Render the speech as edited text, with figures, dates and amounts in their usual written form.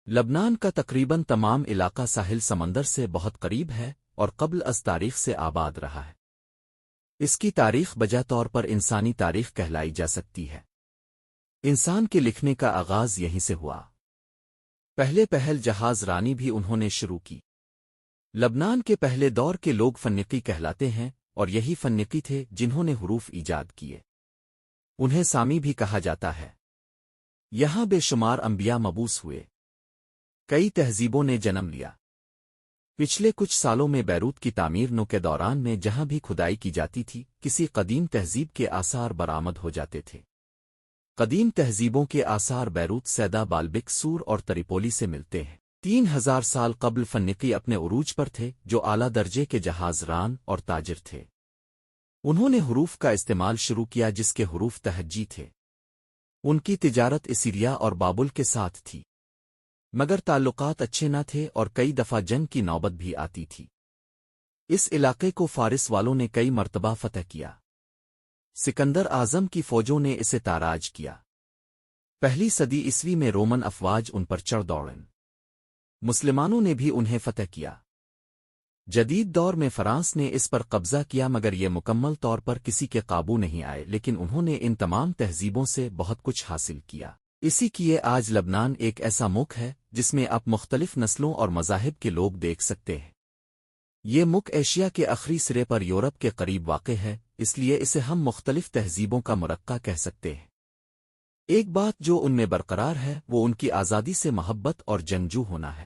لبنان کا تقریباً تمام علاقہ ساحل سمندر سے بہت قریب ہے اور قبل از تاریخ سے آباد رہا ہے۔ اس کی تاریخ بجا طور پر انسانی تاریخ کہلائی جا سکتی ہے۔ انسان کے لکھنے کا آغاز یہیں سے ہوا۔ پہل جہاز رانی بھی انہوں نے شروع کی۔ لبنان کے پہلے دور کے لوگ فنکی کہلاتے ہیں اور یہی فنکی تھے جنہوں نے حروف ایجاد کیے۔ انہیں سامی بھی کہا جاتا ہے۔ یہاں بے شمار انبیاء مبعوث ہوئے۔ کئی تہذیبوں نے جنم لیا۔ پچھلے کچھ سالوں میں بیروت کی تعمیر نو کے دوران میں جہاں بھی کھدائی کی جاتی تھی کسی قدیم تہذیب کے آثار برآمد ہو جاتے تھے۔ قدیم تہذیبوں کے آثار بیروت، سیدہ، بالبک، سور اور تریپولی سے ملتے ہیں۔ 3000 سال قبل فنکی اپنے عروج پر تھے جو اعلیٰ درجے کے جہاز ران اور تاجر تھے۔ انہوں نے حروف کا استعمال شروع کیا جس کے حروف تہجی تھے۔ ان کی تجارت اسیریا اور بابل کے ساتھ تھی، مگر تعلقات اچھے نہ تھے اور کئی دفعہ جنگ کی نوبت بھی آتی تھی۔ اس علاقے کو فارس والوں نے کئی مرتبہ فتح کیا۔ سکندر اعظم کی فوجوں نے اسے تاراج کیا۔ پہلی صدی عیسوی میں رومن افواج ان پر چڑھ دوڑیں۔ مسلمانوں نے بھی انہیں فتح کیا۔ جدید دور میں فرانس نے اس پر قبضہ کیا مگر یہ مکمل طور پر کسی کے قابو نہیں آئے، لیکن انہوں نے ان تمام تہذیبوں سے بہت کچھ حاصل کیا۔ اسی کیے آج لبنان ایک ایسا ملک ہے جس میں آپ مختلف نسلوں اور مذاہب کے لوگ دیکھ سکتے ہیں۔ یہ ملک ایشیا کے آخری سرے پر یورپ کے قریب واقع ہے، اس لیے اسے ہم مختلف تہذیبوں کا مرکہ کہہ سکتے ہیں۔ ایک بات جو ان میں برقرار ہے وہ ان کی آزادی سے محبت اور جنگجو ہونا ہے۔